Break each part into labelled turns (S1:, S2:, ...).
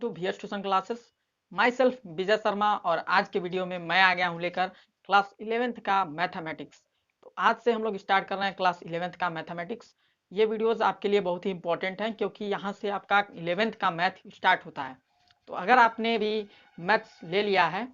S1: To VS tuition classes. Myself Vijay Sharma और आज के वीडियो में मैं आ गया हूँ लेकर क्लास 11th का मैथमेटिक्स। तो आज से हम लोग स्टार्ट कर रहे हैं क्लास 11th का मैथमेटिक्स। ये वीडियोस आपके लिए बहुत ही इंपॉर्टेंट हैं क्योंकि यहाँ से आपका 11th का मैथ स्टार्ट होता है। तो अगर आपने भी मैथ्स ले लिया है,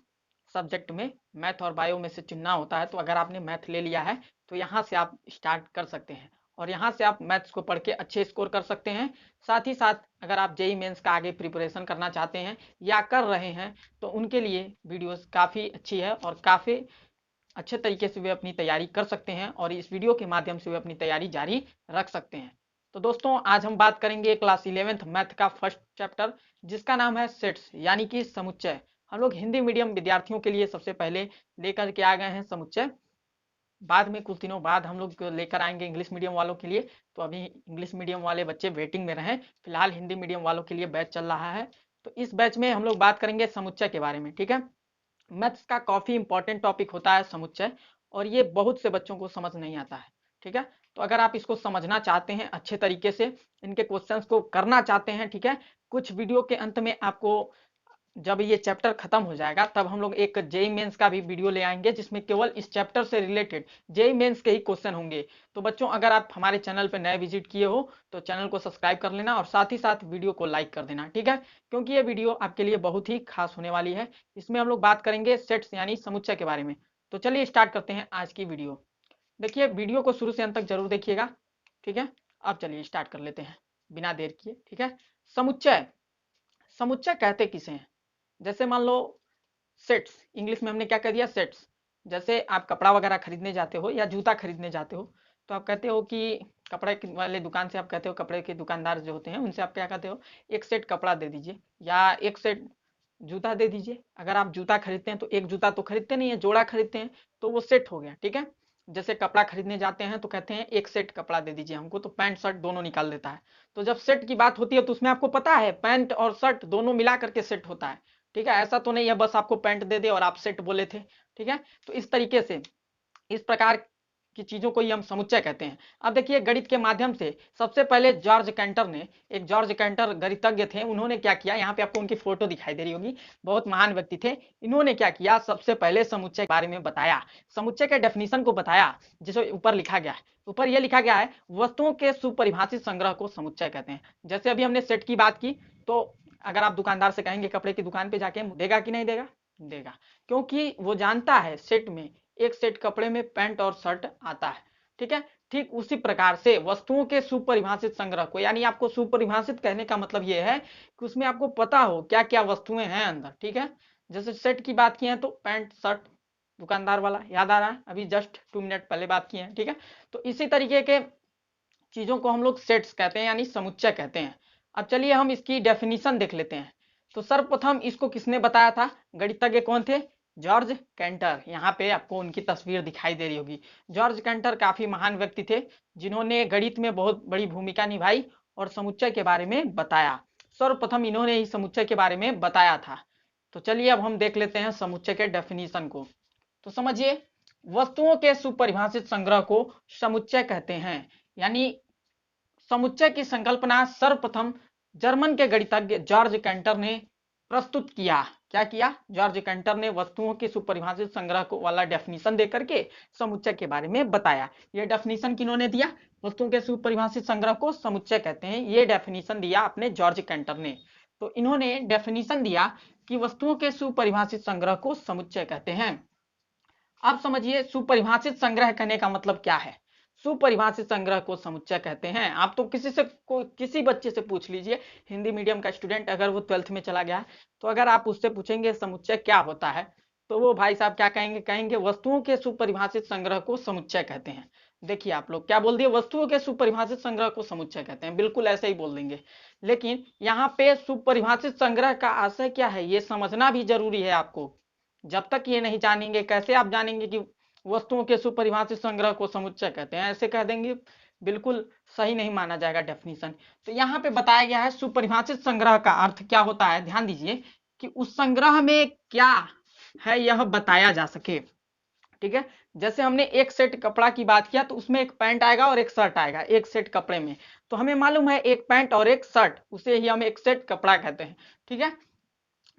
S1: सब्जेक्ट में मैथ और बायो में से चुनना होता है, तो अगर आपने मैथ ले लिया है तो यहाँ से आप स्टार्ट कर सकते हैं और यहाँ से आप मैथ्स को पढ़ के अच्छे स्कोर कर सकते हैं। साथ ही साथ अगर आप जेई मेंस का आगे प्रिपरेशन करना चाहते हैं या कर रहे हैं तो उनके लिए वीडियोस काफ़ी अच्छी है और काफ़ी अच्छे तरीके से वे अपनी तैयारी कर सकते हैं और इस वीडियो के माध्यम से वे अपनी तैयारी जारी रख सकते हैं। तो दोस्तों, आज हम बात करेंगे क्लास 11th मैथ का फर्स्ट चैप्टर जिसका नाम है सेट्स यानी कि समुच्चय। हम लोग हिंदी मीडियम विद्यार्थियों के लिए सबसे पहले लेकर के आ गए हैं समुच्चय। बाद में कुछ दिनों बाद हम लोग लेकर आएंगे इंग्लिश मीडियम वालों के लिए। तो अभी इंग्लिश मीडियम वाले बच्चे वेटिंग में रहें, फिलहाल हिंदी मीडियम वालों के लिए बैच चल रहा है। तो इस बैच में हम लोग बात करेंगे समुच्चय के बारे में, ठीक है। मैथ्स का काफ़ी इंपॉर्टेंट टॉपिक होता है समुच्चय और ये बहुत से बच्चों को समझ नहीं आता है, ठीक है। तो अगर आप इसको समझना चाहते हैं अच्छे तरीके से, इनके क्वेश्चंस को करना चाहते हैं, ठीक है, कुछ वीडियो के अंत में आपको जब ये चैप्टर खत्म हो जाएगा तब हम लोग एक जेई मेंस का भी वीडियो ले आएंगे जिसमें केवल इस चैप्टर से रिलेटेड जेई मेंस के ही क्वेश्चन होंगे। तो बच्चों, अगर आप हमारे चैनल पर नए विजिट किए हो तो चैनल को सब्सक्राइब कर लेना और साथ ही साथ वीडियो को लाइक कर देना, ठीक है, क्योंकि ये वीडियो आपके लिए बहुत ही खास होने वाली है। इसमें हम लोग बात करेंगे सेट्स यानी समुच्चय के बारे में। तो चलिए स्टार्ट करते हैं आज की वीडियो। देखिए, वीडियो को शुरू से अंत तक जरूर देखिएगा, ठीक है। अब चलिए स्टार्ट कर लेते हैं बिना देर किए, ठीक है। समुच्चय, समुच्चय कहते किसे हैं? जैसे मान लो सेट्स, इंग्लिश में हमने क्या कह दिया, सेट्स। जैसे आप कपड़ा वगैरह खरीदने जाते हो या जूता खरीदने जाते हो तो आप कहते हो कि कपड़े वाले दुकान से आप कहते हो, कपड़े के दुकानदार जो होते हैं उनसे आप क्या कहते हो, एक सेट कपड़ा दे दीजिए या एक सेट जूता दे दीजिए। अगर आप जूता खरीदते हैं तो एक जूता तो खरीदते नहीं है, जोड़ा खरीदते हैं, तो वो सेट हो गया, ठीक है। जैसे कपड़ा खरीदने जाते हैं तो कहते हैं एक सेट कपड़ा दे दीजिए हमको, तो पैंट शर्ट दोनों निकाल देता है। तो जब सेट की बात होती है तो उसमें आपको पता है पैंट और शर्ट दोनों मिला करके सेट होता है, ठीक है। ऐसा तो नहीं है बस आपको पैंट दे दे और आप सेट बोले थे, ठीक है। तो इस तरीके से, इस प्रकार की चीजों को ही हम समुच्चय कहते हैं। अब देखिए, गणित के माध्यम से सबसे पहले जॉर्ज कैंटर ने, एक जॉर्ज कैंटर गणितज्ञ थे, उन्होंने क्या किया, यहाँ पे आपको उनकी फोटो दिखाई दे रही होगी, बहुत महान व्यक्ति थे। इन्होंने क्या किया, सबसे पहले समुच्चय के बारे में बताया, समुच्चय के डेफिनेशन को बताया, जिसे ऊपर लिखा गया है। ऊपर यह लिखा गया है, वस्तुओं के सुपरिभाषित संग्रह को समुच्चय कहते हैं। जैसे अभी हमने सेट की बात की, तो अगर आप दुकानदार से कहेंगे कपड़े की दुकान पे जाके, देगा कि नहीं देगा? देगा, क्योंकि वो जानता है सेट में, एक सेट कपड़े में पैंट और शर्ट आता है, ठीक है। ठीक उसी प्रकार से वस्तुओं के सुपरिभाषित संग्रह को, यानी आपको सुपरिभाषित कहने का मतलब यह है कि उसमें आपको पता हो क्या क्या वस्तुएं हैं अंदर, ठीक है। जैसे सेट की बात की है तो पैंट शर्ट, दुकानदार वाला याद आ रहा है, अभी जस्ट 2 मिनट पहले बात की है, ठीक है। तो इसी तरीके के चीजों को हम लोग सेट्स कहते हैं यानी समुच्चय कहते हैं। अब चलिए हम इसकी डेफिनेशन देख लेते हैं। तो सर्वप्रथम इसको किसने बताया था? गणितज्ञ कौन थे? George canter. यहाँ पे आपको उनकी तस्वीर दिखाई दे रही होगी। जॉर्ज कैंटर काफी महान व्यक्ति थे जिन्होंने गणित में बहुत बड़ी भूमिका निभाई और समुच्चय के बारे में बताया। सर्वप्रथम इन्होंने ही समुच्चय के बारे में बताया था। तो चलिए अब हम देख लेते हैं समुच्चय के डेफिनेशन को। तो समझिए, वस्तुओं के सुपरिभाषित संग्रह को समुच्चय कहते हैं। यानी समुच्चय की संकल्पना सर्वप्रथम जर्मन के गणितज्ञ जॉर्ज कैंटर ने प्रस्तुत किया। क्या किया? जॉर्ज कैंटर ने वस्तुओं के सुपरिभाषित संग्रह को वाला डेफिनेशन देकर के समुच्चय के बारे में बताया। यह डेफिनेशन किन्होंने दिया? वस्तुओं के सुपरिभाषित संग्रह को समुच्चय कहते हैं, ये डेफिनेशन दिया अपने जॉर्ज कैंटर ने। तो इन्होंने डेफिनेशन दिया कि वस्तुओं के सुपरिभाषित संग्रह को समुच्चय कहते हैं। अब समझिए, सुपरिभाषित संग्रह कहने का मतलब क्या है? सुपरिभाषित संग्रह को समुच्चय कहते हैं। आप तो किसी बच्चे से पूछ लीजिए, हिंदी मीडियम का स्टूडेंट, अगर वो 12th में चला गया है, तो अगर आप उससे पूछेंगे समुच्चय क्या होता है, तो वो भाई साहब क्या कहेंगे? कहेंगे वस्तुओं के सुपरिभाषित संग्रह को समुच्चय कहते हैं। देखिए, आप लोग क्या बोल दिए? वस्तुओं के सुपरिभाषित संग्रह को समुच्चय कहते हैं, बिल्कुल ऐसे ही बोल देंगे। लेकिन यहाँ पे सुपरिभाषित संग्रह का आशय क्या है, ये समझना भी जरूरी है आपको। जब तक ये नहीं जानेंगे, कैसे आप जानेंगे कि वस्तुओं के सुपरिभाषित संग्रह को समुच्चय कहते हैं? ऐसे कह देंगे, बिल्कुल सही नहीं माना जाएगा डेफिनेशन। तो यहाँ पे बताया गया है सुपरिभाषित संग्रह का अर्थ क्या होता है। ध्यान दीजिए कि उस संग्रह में क्या है यह बताया जा सके, ठीक है। जैसे हमने एक सेट कपड़ा की बात किया तो उसमें एक पैंट आएगा और एक शर्ट आएगा एक सेट कपड़े में, तो हमें मालूम है एक पैंट और एक शर्ट, उसे ही हम एक सेट कपड़ा कहते हैं। ठीक है,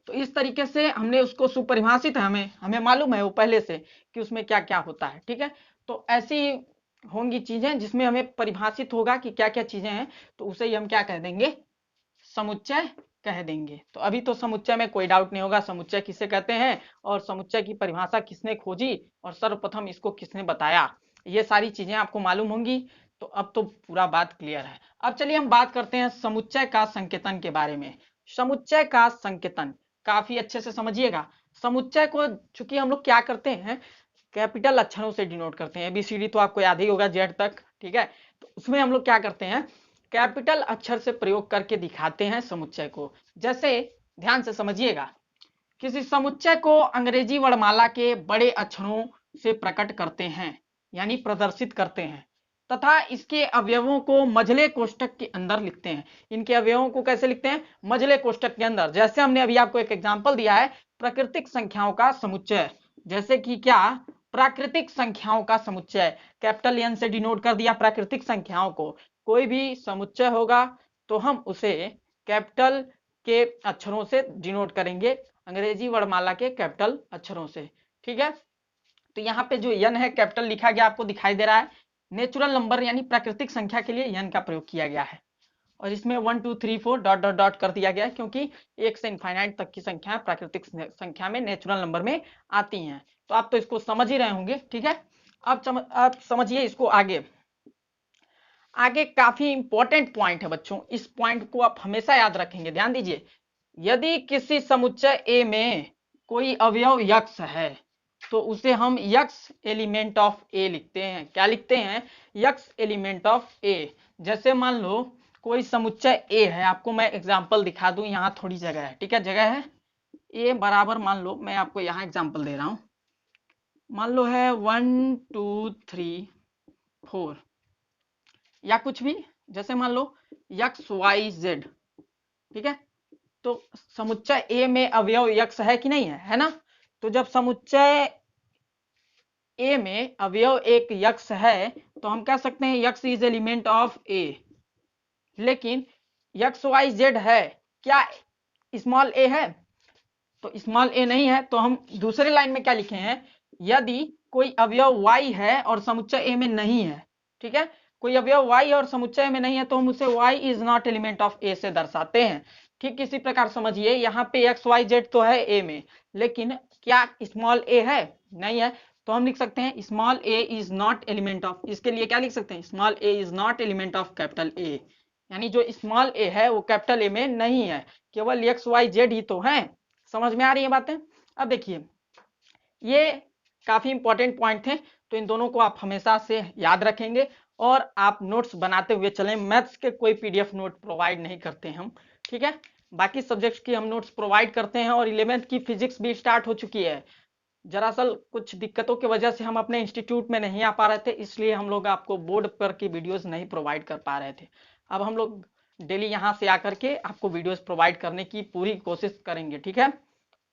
S1: तो इस तरीके से हमने उसको सुपरिभाषित है, हमें हमें मालूम है वो पहले से कि उसमें क्या क्या होता है। ठीक है, तो ऐसी होंगी चीजें जिसमें हमें परिभाषित होगा कि क्या क्या चीजें हैं, तो उसे ही हम क्या कह देंगे, समुच्चय कह देंगे। तो अभी तो समुच्चय में कोई डाउट नहीं होगा समुच्चय किसे कहते हैं और समुच्चय की परिभाषा किसने खोजी और सर्वप्रथम इसको किसने बताया, ये सारी चीजें आपको मालूम होंगी। तो अब तो पूरा बात क्लियर है। अब चलिए हम बात करते हैं समुच्चय का संकेतन के बारे में। समुच्चय का संकेतन काफी अच्छे से समझिएगा। समुच्चय को चूंकि हम लोग क्या करते हैं, कैपिटल अक्षरों से डिनोट करते हैं। एबीसीडी तो आपको याद ही होगा जेड तक। ठीक है, तो उसमें हम लोग क्या करते हैं, कैपिटल अक्षर से प्रयोग करके दिखाते हैं समुच्चय को। जैसे ध्यान से समझिएगा, किसी समुच्चय को अंग्रेजी वर्णमाला के बड़े अक्षरों से प्रकट करते हैं यानी प्रदर्शित करते हैं तथा इसके अवयवों को मझले कोष्ठक के अंदर लिखते हैं। इनके अवयवों को कैसे लिखते हैं, मझले कोष्ठक के अंदर। जैसे हमने अभी आपको एक एग्जांपल दिया है प्राकृतिक संख्याओं का समुच्चय, जैसे कि क्या, प्राकृतिक संख्याओं का समुच्चय, कैपिटल एन से डिनोट कर दिया प्राकृतिक संख्याओं को। कोई भी समुच्चय होगा तो हम उसे कैपिटल के अक्षरों से डिनोट करेंगे, अंग्रेजी वर्णमाला के कैपिटल अक्षरों से। ठीक है, तो यहाँ पे जो यन है कैपिटल लिखा गया आपको दिखाई दे रहा है। नेचुरल नंबर यानी प्राकृतिक संख्या के लिए यन का प्रयोग किया गया है और इसमें 1 2 3 4 डॉट डॉट डॉट कर दिया गया है क्योंकि एक से इनफाइनाइट तक की संख्या प्राकृतिक संख्या में नेचुरल नंबर में आती हैं। तो आप तो इसको समझ ही रहे होंगे। ठीक है, अब समझिए इसको आगे। आगे काफी इंपॉर्टेंट पॉइंट है बच्चों, इस पॉइंट को आप हमेशा याद रखेंगे, ध्यान दीजिए। यदि किसी समुच्चय ए में कोई अवयव यक्स है तो उसे हम यक्स एलिमेंट ऑफ ए लिखते हैं। क्या लिखते हैं, यक्स एलिमेंट ऑफ ए। जैसे मान लो कोई समुच्चय ए है, आपको मैं एग्जांपल दिखा दूं, यहाँ थोड़ी जगह है। ठीक है, जगह है ए बराबर, मान लो मैं आपको यहाँ एग्जांपल दे रहा हूं, मान लो है 1 2 3 4 या कुछ भी, जैसे मान लो यक्स वाई जेड। ठीक है, तो समुच्चय ए में अवयव यक्स है कि नहीं है, है ना। तो जब समुच्चय ए में अवयव एक यक्स है तो हम कह सकते हैं यक्स इज एलिमेंट ऑफ ए। लेकिन यक्स वाई जेड है, क्या स्मॉल ए है, तो स्मॉल ए नहीं है, तो हम दूसरे लाइन में क्या लिखे हैं, यदि कोई अवयव y है और समुच्चय ए में नहीं है। ठीक है, कोई अवयव y और समुच्चय में नहीं है तो हम उसे y is not element of A से दर्शाते हैं। ठीक इसी प्रकार समझिए, यहाँ पे एक्स वाई जेड तो है ए में, लेकिन क्या स्मॉल ए है, नहीं है, तो हम लिख सकते हैं small A is not element of, इसके लिए क्या लिख सकते हैं, small A is not element of capital A. यानी जो स्मॉल ए है वो कैपिटल ए में नहीं है, केवल एक्स वाई जेड ही तो है। समझ में आ रही है बातें। अब देखिए, ये काफी इंपॉर्टेंट पॉइंट थे, तो इन दोनों को आप हमेशा से याद रखेंगे और आप नोट्स बनाते हुए चलें। मैथ्स के कोई पीडीएफ नोट प्रोवाइड नहीं करते हम। ठीक है, बाकी सब्जेक्ट्स की हम नोट्स प्रोवाइड करते हैं और 11th की फिजिक्स भी स्टार्ट हो चुकी है। दरअसल कुछ दिक्कतों की वजह से हम अपने इंस्टीट्यूट में नहीं आ पा रहे थे, इसलिए हम लोग आपको बोर्ड पर की वीडियोस नहीं प्रोवाइड कर पा रहे थे। अब हम लोग डेली यहाँ से आकर के आपको वीडियोस प्रोवाइड करने की पूरी कोशिश करेंगे। ठीक है,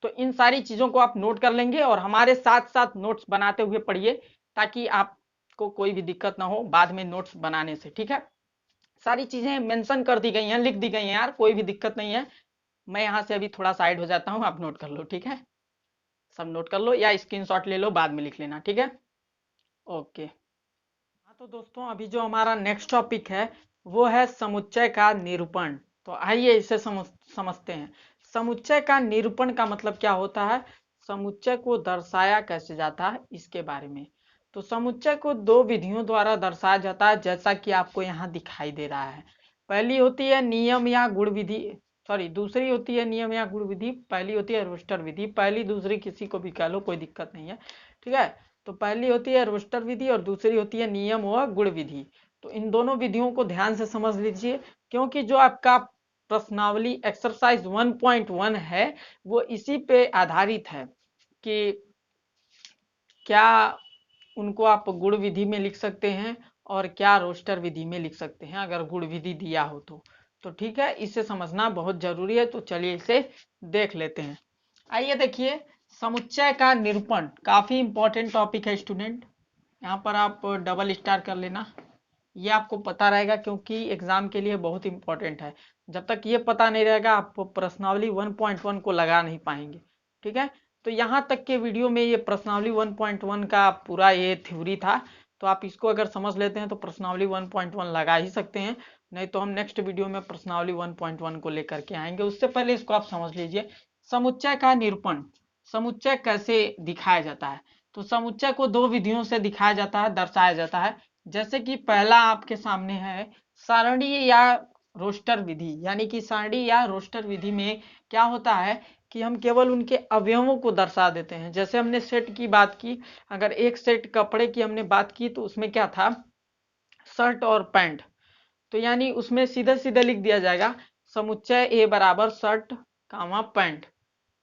S1: तो इन सारी चीजों को आप नोट कर लेंगे और हमारे साथ साथ नोट्स बनाते हुए पढ़िए ताकि आपको कोई भी दिक्कत ना हो बाद में नोट्स बनाने से। ठीक है, सारी चीजें मेंशन कर दी गई हैं, लिख दी गई हैं यार, कोई भी दिक्कत नहीं है। मैं यहाँ से अभी थोड़ा साइड हो जाता हूँ, आप नोट कर लो। ठीक है, सब नोट कर लो या स्क्रीनशॉट ले लो, बाद में लिख लेना। ठीक है, ओके। हाँ तो दोस्तों, अभी जो हमारा नेक्स्ट टॉपिक है वो है समुच्चय का निरूपण। तो आइए इसे समझते हैं। समुच्चय का निरूपण का मतलब क्या होता है, समुच्चय को दर्शाया कैसे जाता है इसके बारे में। तो समुच्चय को दो विधियों द्वारा दर्शाया जाता है, जैसा कि आपको यहाँ दिखाई दे रहा है। पहली होती है नियम या गुण विधि, सॉरी दूसरी होती है नियम या गुण विधि, पहली होती है रोस्टर विधि। पहली दूसरी किसी को भी कह लो, कोई दिक्कत नहीं है। ठीक है, तो पहली होती है रोस्टर विधि और दूसरी होती है नियम व गुण विधि। तो इन दोनों विधियों को ध्यान से समझ लीजिए, क्योंकि जो आपका प्रश्नावली एक्सरसाइज 1.1 है वो इसी पे आधारित है कि क्या उनको आप गुण विधि में लिख सकते हैं और क्या रोस्टर विधि में लिख सकते हैं अगर गुण विधि दिया हो तो ठीक है, इसे समझना बहुत जरूरी है। तो चलिए इसे देख लेते हैं। आइए देखिए, समुच्चय का निरूपण काफी इंपॉर्टेंट टॉपिक है स्टूडेंट। यहाँ पर आप डबल स्टार कर लेना, ये आपको पता रहेगा क्योंकि एग्जाम के लिए बहुत इंपॉर्टेंट है। जब तक ये पता नहीं रहेगा आप प्रश्नावली 1.1 को लगा नहीं पाएंगे। ठीक है, तो यहाँ तक के वीडियो में ये प्रश्नावली 1.1 का पूरा ये थ्योरी था, तो आप इसको अगर समझ लेते हैं तो प्रश्नावली 1.1 लगा ही सकते हैं। नहीं तो हम नेक्स्ट वीडियो में प्रश्नावली 1.1 को लेकर के आएंगे। उससे पहले इसको आप समझ लीजिए, समुच्चय का निरूपण, समुच्चय कैसे दिखाया जाता है। तो समुच्चय को दो विधियों से दिखाया जाता है, दर्शाया जाता है। जैसे कि पहला आपके सामने है सारणी या रोस्टर विधि, यानी कि सारणी या रोस्टर विधि में क्या होता है कि हम केवल उनके अवयवों को दर्शा देते हैं। जैसे हमने सेट की बात की, अगर एक सेट कपड़े की हमने बात की तो उसमें क्या था, शर्ट और पैंट, तो यानी उसमें सीधे सीधे लिख दिया जाएगा समुच्चय ए बराबर शर्ट कामा पैंट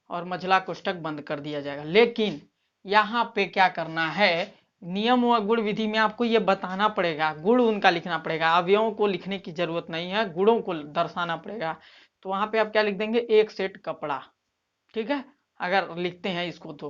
S1: और मझला कोष्टक बंद कर दिया जाएगा। लेकिन यहाँ पे क्या करना है, नियम व गुण विधि में आपको ये बताना पड़ेगा, गुण उनका लिखना पड़ेगा, अवयवों को लिखने की जरूरत नहीं है, गुणों को दर्शाना पड़ेगा। तो वहां पे आप क्या लिख देंगे, एक सेट कपड़ा। ठीक है, अगर लिखते हैं इसको तो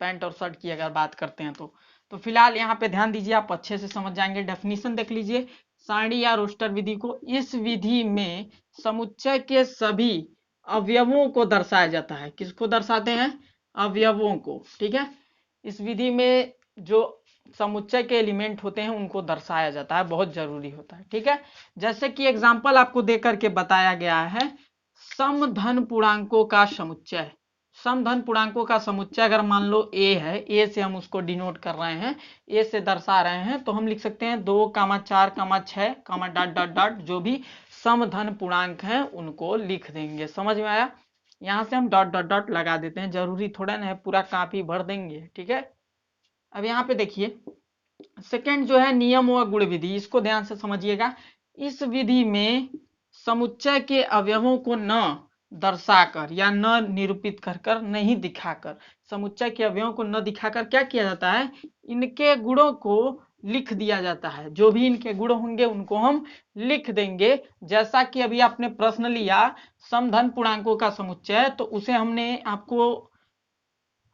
S1: पैंट और शर्ट की अगर बात करते हैं तो फिलहाल यहाँ पे ध्यान दीजिए, आप अच्छे से समझ जाएंगे। डेफिनेशन देख लीजिए, सारणी या रोस्टर विधि को, इस विधि में समुच्चय के सभी अवयवों को दर्शाया जाता है। किसको दर्शाते हैं, अवयवों को। ठीक है, इस विधि में जो समुच्चय के एलिमेंट होते हैं उनको दर्शाया जाता है, बहुत जरूरी होता है। ठीक है, जैसे कि एग्जाम्पल आपको दे करके बताया गया है, समधन पूर्णांकों का समुच्चय। समधन पूर्णांकों का समुच्चय अगर मान लो ए है, ए से हम उसको डिनोट कर रहे हैं, ए से दर्शा रहे हैं, तो हम लिख सकते हैं 2, 4, 6, डॉट डॉट डॉट, जो भी समधन पूर्णांक हैं उनको लिख देंगे। समझ में आया, यहाँ से हम डॉट डॉट डॉट लगा देते हैं, जरूरी थोड़ा ना है पूरा कॉपी भर देंगे। ठीक है, अब यहाँ पे देखिए सेकंड जो है नियम व गुण विधि, इसको ध्यान से समझिएगा। इस विधि में समुच्चय के अवयवों को न दर्शाकर या न निरूपित कर कर, नहीं दिखाकर, समुच्चय के अवयवों को न दिखाकर क्या किया जाता है, इनके गुणों को लिख दिया जाता है। जो भी इनके गुण होंगे उनको हम लिख देंगे। जैसा कि अभी आपने प्रश्न लिया समधन पूर्णांकों का समुच्चय, तो उसे हमने आपको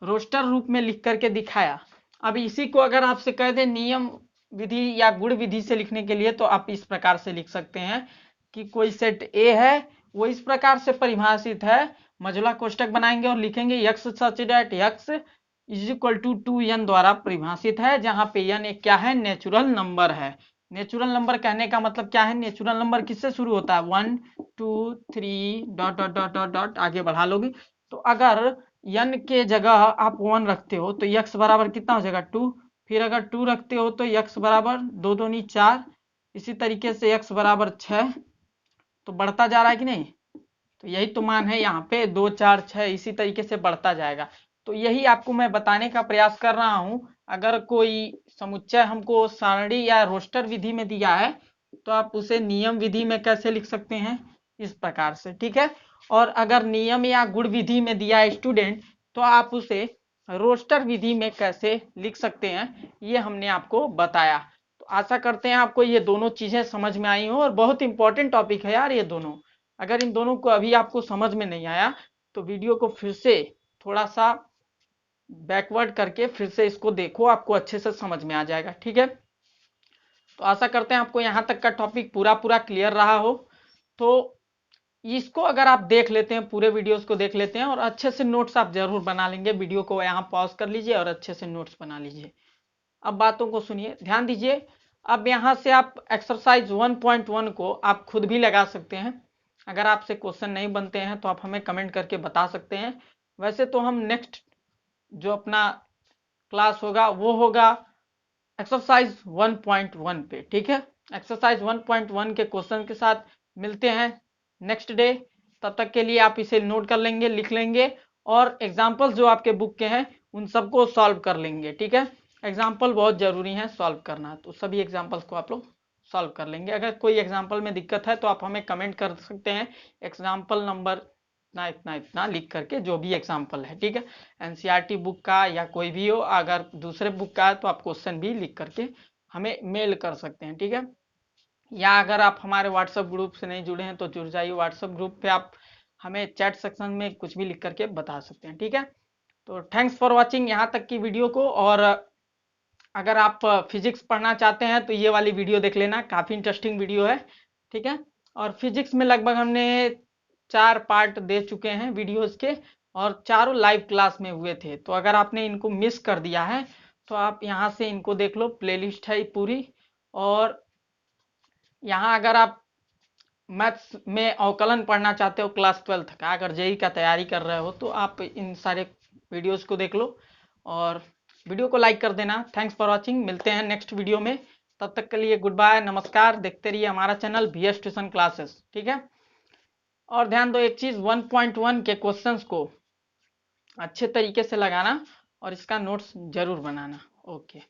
S1: रोस्टर रूप में लिख करके दिखाया। अब इसी को अगर आपसे कह दें नियम विधि या गुण विधि से लिखने के लिए, तो आप इस प्रकार से लिख सकते हैं कि कोई सेट ए है, वो इस प्रकार से परिभाषित है, मझोला कोष्टक बनाएंगे और लिखेंगे x such that x is equal to 2n द्वारा परिभाषित है, जहां पे n एक क्या है, नेचुरल नंबर है। नेचुरल नंबर कहने का मतलब क्या है, नेचुरल नंबर किससे शुरू होता है, 1 2 3 dot dot dot dot dot, आगे बढ़ा लोगे तो अगर n के जगह आप 1 रखते हो तो x बराबर कितना हो जाएगा, 2। फिर अगर 2 रखते हो तो x बराबर 2 दूनी 4, इसी तरीके से x बराबर 6, तो बढ़ता जा रहा है कि नहीं। तो यही तो मान है यहाँ पे 2 4 6, इसी तरीके से बढ़ता जाएगा। तो यही आपको मैं बताने का प्रयास कर रहा हूँ। अगर कोई समुच्चय हमको सारणी या रोस्टर विधि में दिया है तो आप उसे नियम विधि में कैसे लिख सकते हैं, इस प्रकार से। ठीक है, और अगर नियम या गुण विधि में दिया है स्टूडेंट, तो आप उसे रोस्टर विधि में कैसे लिख सकते हैं, ये हमने आपको बताया। तो आशा करते हैं आपको ये दोनों चीजें समझ में आई हो, और बहुत इंपॉर्टेंट टॉपिक है यार ये दोनों। अगर इन दोनों को अभी आपको समझ में नहीं आया तो वीडियो को फिर से थोड़ा सा बैकवर्ड करके फिर से इसको देखो, आपको अच्छे से समझ में आ जाएगा। ठीक है, तो आशा करते हैं आपको यहाँ तक का टॉपिक पूरा पूरा क्लियर रहा हो। तो इसको अगर आप देख लेते हैं, पूरे वीडियोस को देख लेते हैं और अच्छे से नोट्स आप जरूर बना लेंगे, वीडियो को यहाँ पॉज कर लीजिए और अच्छे से नोट्स बना लीजिए। अब बातों को सुनिए, ध्यान दीजिए। अब यहाँ से आप एक्सरसाइज 1.1 को आप खुद भी लगा सकते हैं। अगर आपसे क्वेश्चन नहीं बनते हैं तो आप हमें कमेंट करके बता सकते हैं। वैसे तो हम नेक्स्ट जो अपना क्लास होगा वो होगा एक्सरसाइज 1.1 पे। ठीक है, एक्सरसाइज 1.1 के क्वेश्चन के साथ मिलते हैं नेक्स्ट डे। तब तक के लिए आप इसे नोट कर लेंगे, लिख लेंगे, और एग्जाम्पल्स जो आपके बुक के हैं उन सबको सॉल्व कर लेंगे। ठीक है, एग्जाम्पल बहुत जरूरी है सॉल्व करना, तो सभी एग्जाम्पल्स को आप लोग सॉल्व कर लेंगे। अगर कोई एग्जाम्पल में दिक्कत है तो आप हमें कमेंट कर सकते हैं, एग्जाम्पल नंबर इतना इतना इतना लिख करके, जो भी एग्जाम्पल है। ठीक है, एनसीईआरटी बुक का या कोई भी हो, अगर दूसरे बुक का है तो आप क्वेश्चन भी लिख करके हमें मेल कर सकते हैं। ठीक है, या अगर आप हमारे व्हाट्सएप ग्रुप से नहीं जुड़े हैं तो जुड़ जाइए, व्हाट्सएप ग्रुप पे आप हमें चैट सेक्शन में कुछ भी लिख करके बता सकते हैं। ठीक है, तो थैंक्स फॉर वॉचिंग यहाँ तक की वीडियो को, और अगर आप फिजिक्स पढ़ना चाहते हैं तो ये वाली वीडियो देख लेना, काफ़ी इंटरेस्टिंग वीडियो है। ठीक है। और फिजिक्स में लगभग हमने 4 पार्ट दे चुके हैं वीडियोस के, और चारों लाइव क्लास में हुए थे। तो अगर आपने इनको मिस कर दिया है तो आप यहाँ से इनको देख लो, प्लेलिस्ट है पूरी। और यहाँ अगर आप मैथ्स में अवकलन पढ़ना चाहते हो क्लास 12th का, अगर जेई का तैयारी कर रहे हो, तो आप इन सारे वीडियोस को देख लो। और वीडियो को लाइक कर देना। थैंक्स फॉर वॉचिंग, मिलते हैं नेक्स्ट वीडियो में। तब तक के लिए गुड बाय, नमस्कार। देखते रहिए हमारा चैनल VS ट्यूशन क्लासेस। ठीक है। और ध्यान दो एक चीज़, 1.1 के क्वेश्चंस को अच्छे तरीके से लगाना और इसका नोट्स जरूर बनाना। ओके।